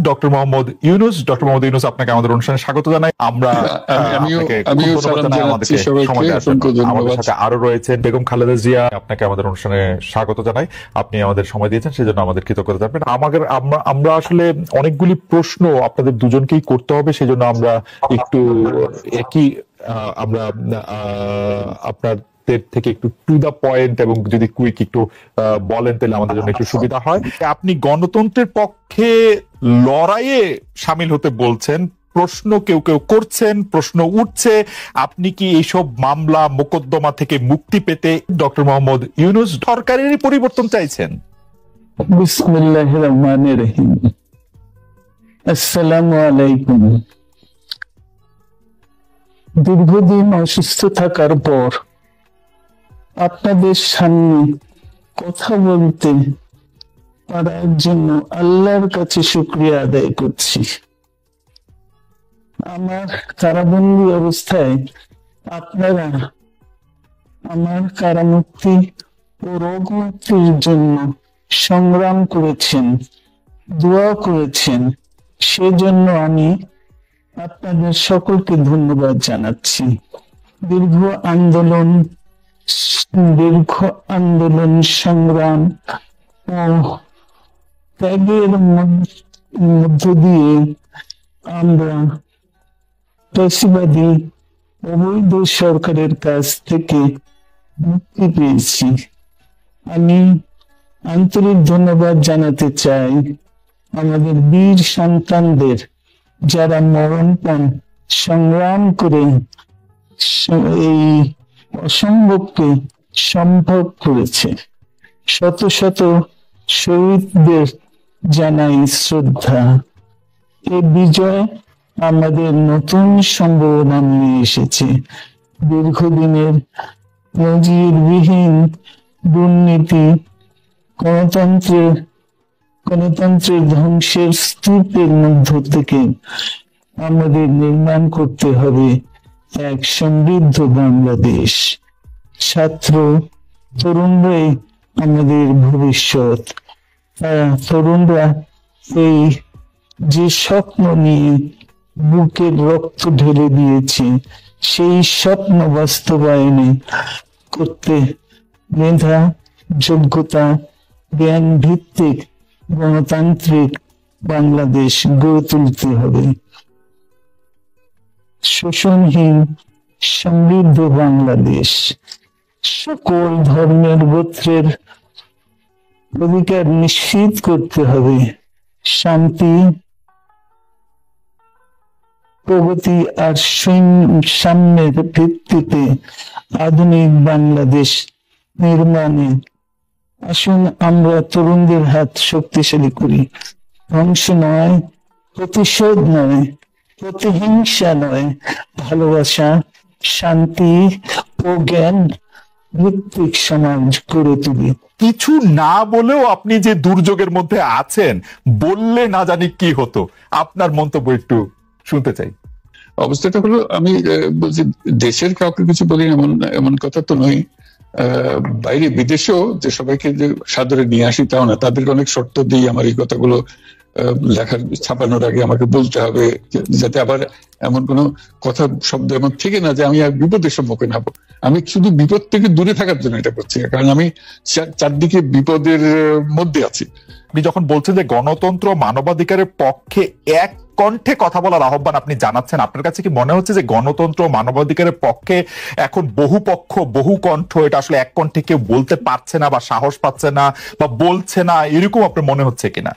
Doctor Mohammad Yunus. Doctor Mohammad Yunus, আপনাকে আমাদের অনুষ্ঠানে স্বাগত জানাই। আমরা আমাদের সাথে আরো রয়েছেন বেগম খালেদা জিয়া, আপনাকে আমাদের অনুষ্ঠানে স্বাগত জানাই। আপনি আমাদের সময় দিয়েছেন, সেজন্য আমাদের কৃতজ্ঞতা জানাবেন। আমরা আসলে অনেকগুলি প্রশ্ন আপনাদের দুজনকেই করতে হবে, সেজন্য আমরা একটু আপনার থেকে একটু টু দা পয়েন্ট এবং যদি কুইক একটু বলেন তাহলে আমাদের জন্য একটু সুবিধা হয়। আপনি গণতন্ত্রের পক্ষে লড়াইয়ে সামিল হতে বলছেন, প্রশ্ন কেউ কেউ করছেন, প্রশ্ন উঠছে, আপনি কি এইসব মামলা মোকদ্দমা থেকে মুক্তি পেতে ডক্টর মোহাম্মদ ইউনূস সরকারেরই পরিবর্তন চাইছেন? বিসমিল্লাহির রহমানির রহিম। আসসালামু আলাইকুম। দীর্ঘদিন অসুস্থ থাকার পর আপনাদের সামনে কথা বলতে পারার জন্য আল্লাহর কাছে শুকরিয়া আদায় করছি। আমার কারাবন্দী অবস্থায় আপনারা আমার কারামুক্তি ও রোগ মুক্তির জন্য সংগ্রাম করেছেন, দোয়া করেছেন, সেজন্য আমি আপনাদের সকলকে ধন্যবাদ জানাচ্ছি। দীর্ঘ আন্দোলন সংগ্রাম ও ত্যাগের মধ্য দিয়ে আমরা ফ্যাসিবাদী অবৈধ সরকারের কাছ থেকে মুক্তি পেয়েছি। আমি আন্তরিক ধন্যবাদ জানাতে চাই আমাদের বীর সন্তানদের, যারা মরণপণ সংগ্রাম করে এই অসম্ভবকে সম্ভব করেছে। শত শত শহীদদের জানাই শ্রদ্ধা। এই বিজয় আমাদের নতুন সম্ভাবনা নিয়ে এসেছে। দীর্ঘদিনের নজিরবিহীন দুর্নীতি, গণতন্ত্রের ধ্বংসের স্তূপের মধ্য থেকে আমাদের নির্মাণ করতে হবে এক সমৃদ্ধ বাংলাদেশ। ছাত্র তরুণরাই আমাদের ভবিষ্যৎ। তরুণরা এই যে স্বপ্ন নিয়ে বুকের রক্ত ঢেলে দিয়েছে, সেই স্বপ্ন বাস্তবায়নে করতে মেধা, যোগ্যতা, জ্ঞান ভিত্তিক গণতান্ত্রিক বাংলাদেশ গড়ে তুলতে হবে। শোষণহীন সমৃদ্ধ বাংলাদেশ, সকল ধর্মের গোত্রের অধিকার নিশ্চিত করতে হবে। শান্তি, প্রগতি আর সাম্যের ভিত্তিতে আধুনিক বাংলাদেশ নির্মাণে আসুন আমরা তরুণদের হাত শক্তিশালী করি। ধ্বংস নয়, প্রতিশোধ নয়, প্রতিহিংসা নয়, ভালোবাসা, শান্তি ও জ্ঞান ভিত্তিক সমাজ গড়ে তুলি। কিছু না বলেও আপনি যে দুর্যোগের মধ্যে আছেন, বললে না জানি কি হতো, আপনার মন্তব্য একটু শুনতে চাই। অবস্থাটা হলো, আমি বলছি দেশের কাউকে কিছু বলি এমন কথা তো নয়। বাইরে বিদেশেও যে সবাইকে যে সাদরে নিয়ে আসি তাও না, তাদেরকে অনেক শর্ত দিই আমার এই কথাগুলো লেখার ছাপানোর আগে আমাকে বলতে হবে, যাতে আবার এমন কোনো কথা শব্দ এমন থেকে না যে আমি এক বিপদের সম্মুখীন হব। আমি শুধু বিপদ থেকে দূরে থাকার জন্য এটা করছি, কারণ আমি চারদিকে বিপদের মধ্যে আছি। আপনি যখন বলছেন যে গণতন্ত্র মানবাধিকারের পক্ষে এক কণ্ঠে কথা বলার আহ্বান আপনি জানাচ্ছেন, আপনার কাছে কি মনে হচ্ছে যে গণতন্ত্র মানবাধিকারের পক্ষে এখন বহু পক্ষ বহু কণ্ঠ, এটা আসলে এক কণ্ঠে কেউ বলতে পারছে না বা সাহস পাচ্ছে না বা বলছে না, এরকম আপনার মনে হচ্ছে কিনা?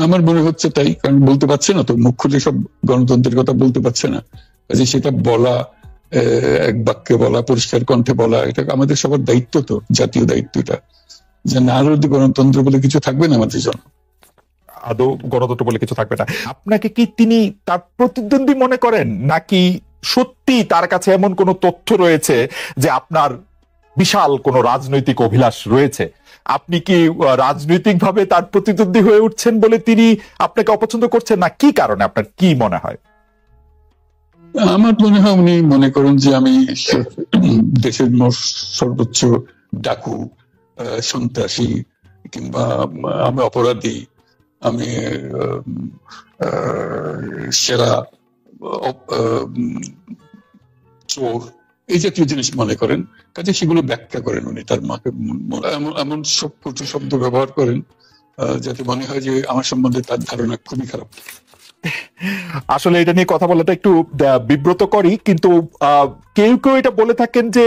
আমার মনে হচ্ছে তাই, কারণ বলতে পারছে না তো, মুখ খুলে সব গণতন্ত্রের কথা বলতে পারছে না। যে সেটা বলা, এক বাক্যে বলা, পরিষ্কার কণ্ঠে বলা, এটা আমাদের সবার দায়িত্ব, তো জাতীয় দায়িত্ব এটা, যে না হলে গণতন্ত্র বলে কিছু থাকবে না আমাদের জন্য। আদৌ গণতন্ত্র বলে কিছু থাকবে না। আপনাকে কি তিনি তার প্রতিদ্বন্দ্বী মনে করেন, নাকি সত্যি তার কাছে এমন কোন তথ্য রয়েছে যে আপনার বিশাল কোন রাজনৈতিক অভিলাষ রয়েছে? আপনি কি রাজনৈতিকভাবে তার প্রতিদ্বন্দ্বী হয়ে উঠছেন বলে তিনি আপনাকে অপছন্দ করছেন, না কি কারণে, আপনার কি মনে হয়? আমার মনে হয় উনি মনে করেন যে আমি দেশের সর্বোচ্চ ডাকু, সন্ত্রাসী, কিংবা আমি অপরাধী, আমি সেরা চোর, এই জাতীয় জিনিস মনে করেন, কাজে সেগুলো ব্যাখ্যা করেন উনি তার মাকে। এমন সব কটু শব্দ ব্যবহার করেন যাতে মনে হয় যে আমার সম্বন্ধে তার ধারণা খুবই খারাপ। আসলে এটা নিয়ে কথা বলাটা একটু বিব্রতকরই, কিন্তু কেউ কেউ এটা বলে থাকেন যে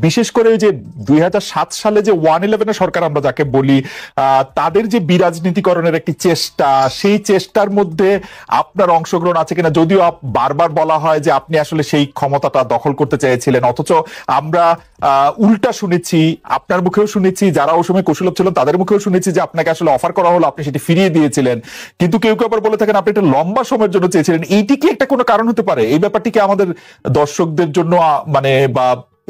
বিশেষ করে যে 2007 সালে যে 111 সরকার আমরা যাকে বলি, তাদের যে বিরাজনীতিকরণের একটি চেষ্টা, সেই চেষ্টার মধ্যে আপনার অংশগ্রহণ আছে কিনা। যদিও বারবার বলা হয় যে আপনি আসলে সেই ক্ষমতাটা দখল করতে চেয়েছিলেন, অথচ আমরা উল্টা শুনেছি, আপনার মুখেও শুনেছি, যারা ওই সময় কৌশলভ ছিলেন তাদের মুখেও শুনেছি যে আপনাকে আসলে অফার করা হলো, আপনি সেটি ফিরিয়ে দিয়েছিলেন। কিন্তু কেউ কেউ আবার বলে থাকেন আপনি একটা লম্বা সময়ের জন্য চেয়েছিলেন। এইটি কি একটা কোনো কারণ হতে পারে? এই ব্যাপারটিকে আমাদের দর্শকদের জন্য মানে বা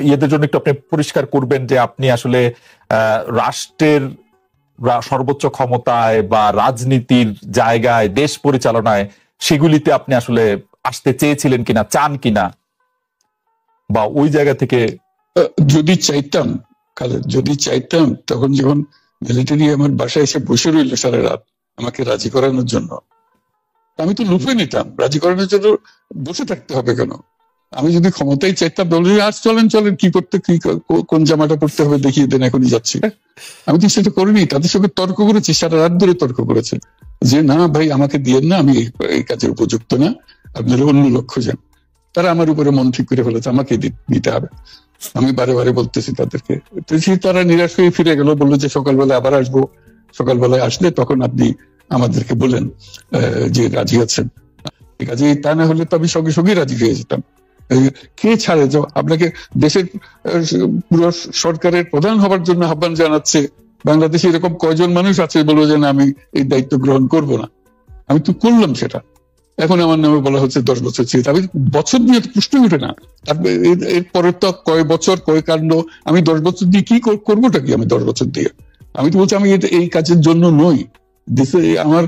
ইয়েদের জন্য একটু আপনি পরিষ্কার করবেন যে আপনি আসলে রাষ্ট্রের সর্বোচ্চ ক্ষমতায় বা রাজনীতির জায়গায়, দেশ পরিচালনায়, সেগুলিতে আপনি আসলে আসতে চেয়েছিলেন কিনা, চান কিনা, বা ওই জায়গা থেকে। যদি চাইতাম খালেদ, যদি চাইতাম, তখন যখন মিলিটারি আমার বাসায় এসে বসে রইল সারা রাত আমাকে রাজি করানোর জন্য, আমি তো লুফে নিতাম। রাজি করানোর জন্য বসে থাকতে হবে কেন? আমি যদি ক্ষমতায় চাইতাম, বলে আজ চলেন চলেন, কি করতে, কি কোন জামাটা পড়তে হবে দেখিয়ে দেন, এখনই যাচ্ছি। আমি তো সেটা করিনি, তাদের সঙ্গে তর্ক করেছি, সারা রাত ধরে তর্ক করেছে যে না ভাই আমাকে দিয়েন না, আমি এই কাজের উপযুক্ত না, আপনারা অন্য লক্ষ্য যান। তারা আমার উপরে মন ঠিক করে ফেলেছে আমাকে দিতে হবে। আমি বারে বারে বলতেছি তাদেরকে, তারা নিরাশ হয়ে ফিরে গেল, বললো যে সকালবেলা আবার আসবো, সকালবেলায় আসলে তখন আপনি আমাদেরকে বলেন যে রাজি আছেন। কাজে তা না হলে তো আমি সঙ্গে সঙ্গে রাজি হয়ে যেতাম। কে ছাড়ে যে আপনাকে দেশের পুরো সরকারের প্রধান হবার জন্য আহ্বান জানাচ্ছে, বাংলাদেশে এরকম কয়জন মানুষ আছে বলবো যে না আমি এই দায়িত্ব গ্রহণ করব না। আমি তো করলাম সেটা, এখন আমার নামে বলা হচ্ছে 10 বছর ছিল। আমি বছর দিয়ে তো প্রশ্ন উঠে না, এরপরে তো কয় বছর কয় কাণ্ড। আমি 10 বছর দিয়ে কি করবোটা কি? আমি 10 বছর দিয়ে, আমি তো বলছি আমি এই কাজের জন্য নই। দেশে আমার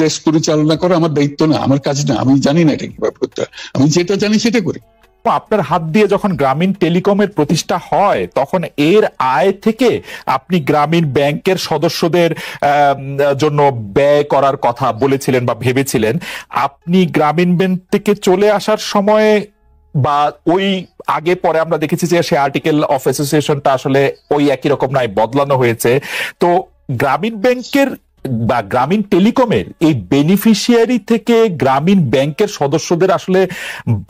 দেশ পরিচালনা করা আমার দায়িত্ব না, আমার কাজ না, আমি জানি না এটা কিভাবে করতে হয়, আমি যেটা জানি সেটা করি। আপনার হাত দিয়ে যখন গ্রামীণ টেলিকমের প্রতিষ্ঠা হয়, তখন এর আয় থেকে আপনি গ্রামীণ ব্যাংকের সদস্যদের জন্য ব্যয় করার কথা বলেছিলেন বা ভেবেছিলেন। আপনি গ্রামীণ ব্যাংক থেকে চলে আসার সময় বা ওই আগে পরে আমরা দেখেছি যে সে আর্টিকেল অফ অ্যাসোসিয়েশনটা আসলে ওই একই রকম নাই, বদলানো হয়েছে। তো গ্রামীণ ব্যাংকের বা গ্রামীণ টেলিকমের এই বেনিফিশিয়ারি থেকে গ্রামীণ ব্যাংকের সদস্যদের আসলে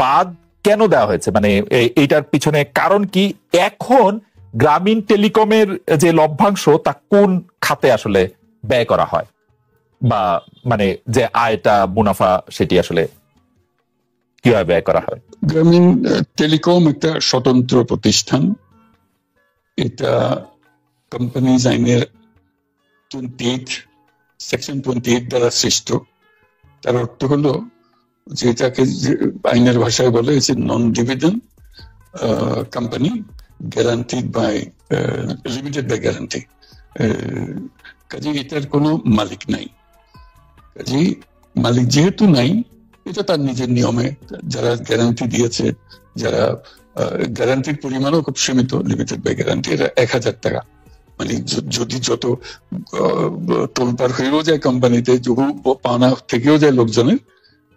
বাদ কেন দেওয়া হয়েছে? মানে এইটার পিছনে কারণ কি? এখন গ্রামীণ টেলিকমের যে লভ্যাংশ তা কোন খাতে আসলে ব্যয় করা হয়, বা মানে যে আয়টা, মুনাফা, সেটি আসলে কিভাবে ব্যয় করা হয়? গ্রামীণ টেলিকম একটা স্বতন্ত্র প্রতিষ্ঠান। এটা কোম্পানিজ আইনের সেকশন 28 দ্বারা সৃষ্ট। তার অর্থ হলো যেটাকে আইনের ভাষায় বলে non dividend company, guaranteed by limited by guarantee. কাজে এটার কোনো মালিক নাই। কাজে মালিক যেহেতু নাই, এটা তার নিজের নিয়মে যারা গ্যারান্টি দিয়েছে, যারা গ্যারান্টির পরিমাণও খুব সীমিত, লিমিটেড বাই গ্যারান্টি, এটা 1000 টাকা। মানে যদি যত তোলপাড় হয়েও যায় কোম্পানিতে, বহু পাওনা থেকেও যায় লোকজনের,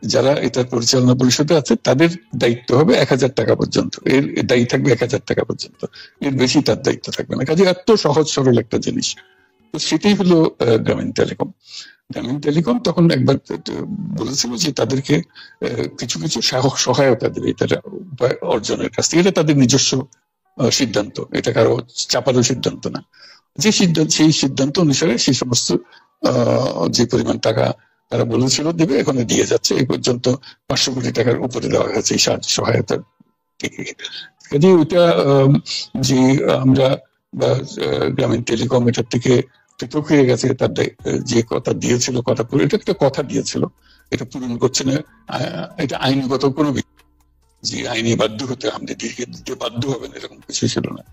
যারা এটার পরিচালনা পরিষদে আছে তাদের দায়িত্ব হবে 1000 টাকা পর্যন্ত, এর দায়ী থাকবে 1000 টাকা পর্যন্ত, এর বেশি তার দায়িত্ব থাকবে না। কাজে এত সহজ সরল একটা জিনিস। তো সেটাই হলো গ্রামীণ টেলিকম। গ্রামীণ টেলিকম তখন একবার বলেছিল যে তাদেরকে কিছু কিছু সহায়তা দেবে এটার অর্জনের কাছ থেকে। এটা তাদের নিজস্ব সিদ্ধান্ত, এটা কারো চাপারও সিদ্ধান্ত না। সেই সিদ্ধান্ত অনুসারে সেই সমস্ত যে পরিমাণ টাকা তারা বলেছিল দেবে, এখন দিয়ে যাচ্ছে। এই পর্যন্ত 500 কোটি টাকার উপরে দেওয়া হয়েছে এই সাহায্য সহায়তার থেকে। কাজে ওইটা যে আমরা গ্রামীণ টেলিকম এটার থেকে পৃথক হয়ে গেছে, তার যে কথা দিয়েছিল, কথা পুরো, এটা একটা কথা দিয়েছিল, এটা পূরণ করছে না, এটা আইনগত কোনো যে আইনি বাধ্য হতে আমাদের দিতে বাধ্য হবেন এরকম কিছু ছিল না।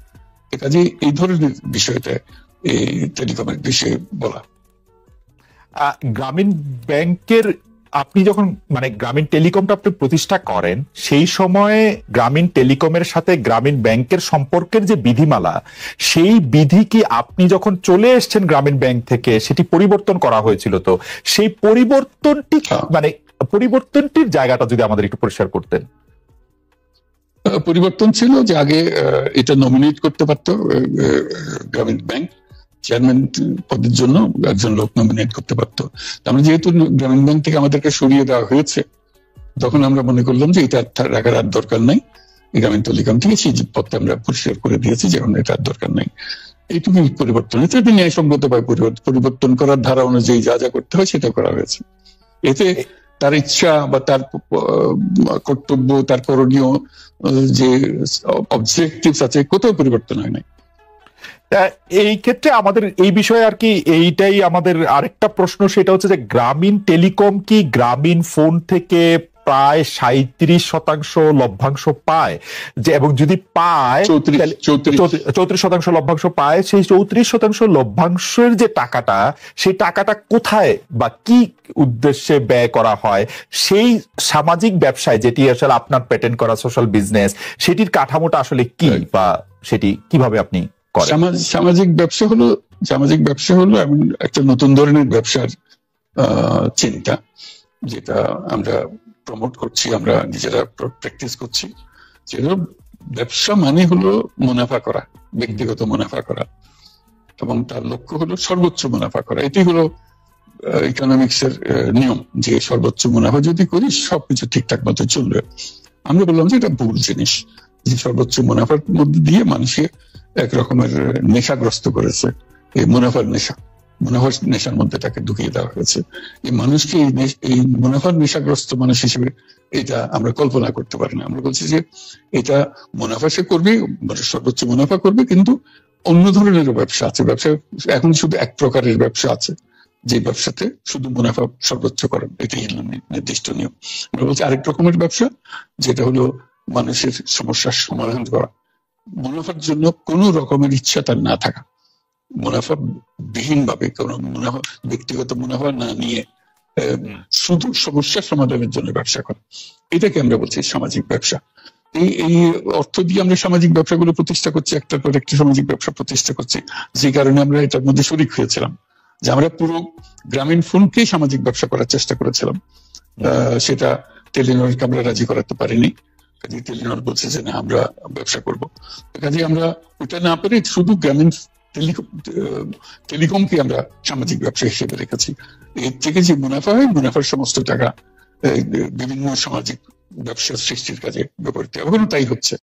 কাজে এই ধরনের বিষয়টা এই টেলিকমের বিষয়ে বলা। গ্রামীণ ব্যাংকের আপনি যখন মানে গ্রামীণ টেলিকমটা আপনি প্রতিষ্ঠা করেন, সেই সময়ে গ্রামীণ টেলিকমের সাথে গ্রামীণ ব্যাংকের সম্পর্কের যে বিধিমালা, সেই বিধি কি আপনি যখন চলে এসেছেন গ্রামীণ ব্যাংক থেকে সেটি পরিবর্তন করা হয়েছিল? তো সেই পরিবর্তনটি মানে পরিবর্তনটির জায়গাটা যদি আমাদের একটু পরিষ্কার করতেন। পরিবর্তন ছিল যে আগে এটা নমিনেট করতে পারতো গ্রামীণ ব্যাংক, চেয়ারম্যান পদের জন্য একজন লোক নমিনেট করতে পারতো। আমরা যেহেতু গ্রামীণ ব্যাংক থেকে আমাদেরকে সরিয়ে দেওয়া হয়েছে, তখন আমরা মনে করলাম যে এটা রাখার আর দরকার নাই, গ্রামীণ টেলিকম থেকে সেই পদটা আমরা পরিষ্কার করে দিয়েছি, যেমন এটা আর দরকার নাই। এইটুকুই পরিবর্তন হয়েছে। এটা ন্যায়সঙ্গতভাবে পরিবর্তন করার ধারা অনুযায়ী যা যা করতে হয় সেটা করা হয়েছে। এতে তার ইচ্ছা বা তার কর্তব্য, তার করণীয় যে অবজেক্টিভস আছে, কোথাও পরিবর্তন হয় নাই। এই ক্ষেত্রে আমাদের এই বিষয়ে আর কি এইটাই আমাদের আরেকটা প্রশ্ন, সেটা হচ্ছে যে গ্রামীণ টেলিকম কি গ্রামীণ ফোন থেকে প্রায় 37% লভ্যাংশ পায়, যে এবং যদি পায় 34% লভ্যাংশ পায়, সেই 34% লভ্যাংশের যে টাকাটা, সেই টাকাটা কোথায় বা কি উদ্দেশ্যে ব্যয় করা হয়? সেই সামাজিক ব্যবসায়, যেটি আসলে আপনার প্যাটেন্ট করা সোশ্যাল বিজনেস, সেটির কাঠামোটা আসলে কি বা সেটি কিভাবে আপনি করেন? সামাজিক ব্যবসা হলো এমন একটা নতুন ধরনের ব্যবসার চিন্তা, যেটা আমরা প্রমোট করছি, আমরা নিজেরা প্র্যাকটিস করছি। যেটা ব্যবসা মানে হলো মুনাফা করা, ব্যক্তিগত মুনাফা করা, এবং তার লক্ষ্য হলো সর্বোচ্চ মুনাফা করা। এটি হলো ইকোনমিক্স এর নিয়ম, যে সর্বোচ্চ মুনাফা যদি করি সবকিছু ঠিকঠাক মতো চলবে। আমরা বললাম যে এটা ভুল জিনিস, যে সর্বোচ্চ মুনাফার মধ্যে দিয়ে মানুষকে এক রকমের নেশাগ্রস্ত করেছে। এই মুনাফার নেশার মধ্যে তাকে ঢুকিয়ে দেওয়া হয়েছে। এই মানুষকে এই মুনাফার নেশাগ্রস্ত মানুষ হিসেবে এটা আমরা কল্পনা করতে পারি না। আমরা বলছি যে এটা মুনাফা সে করবে, সর্বোচ্চ মুনাফা করবে, কিন্তু অন্য ধরনের ব্যবসা আছে। ব্যবসা এখন শুধু এক প্রকারের ব্যবসা আছে, যে ব্যবসাতে শুধু মুনাফা সর্বোচ্চকরণ, এটাই নির্দিষ্ট নিয়ম। আমরা বলছি আরেক রকমের ব্যবসা, যেটা হলো মানুষের সমস্যার সমাধান করা, মুনাফার জন্য কোনো রকমের ইচ্ছা তার না থাকা, মুনাফা বিহীন ভাবে, কোনো মুনাফা, ব্যক্তিগত মুনাফা না নিয়ে শুধু সমস্যার সমাধানের জন্য ব্যবসা করা, এটাকে আমরা বলছি সামাজিক ব্যবসা। এই অর্থ দিয়ে আমরা সামাজিক ব্যবসাগুলো প্রতিষ্ঠা করছি, একটার পর একটা সামাজিক ব্যবসা প্রতিষ্ঠা করছি, যে কারণে আমরা এটার মধ্যে শরিক হয়েছিলাম। যে আমরা পুরো গ্রামীণ ফোনকেই সামাজিক ব্যবসা করার চেষ্টা করেছিলাম, সেটা টেলিনরকে আমরা রাজি করাতে পারিনি। কাজে টেলিনর বলছে যে না, আমরা ব্যবসা করবো। কাজে আমরা ওটা না পেরে শুধু গ্রামীণ টেলিকমকে আমরা সামাজিক ব্যবসা হিসেবে রেখেছি। এর থেকে যে মুনাফা হয়, মুনাফার সমস্ত টাকা বিভিন্ন সামাজিক ব্যবসা সৃষ্টির কাজে ব্যবহৃত, এখনো তাই হচ্ছে।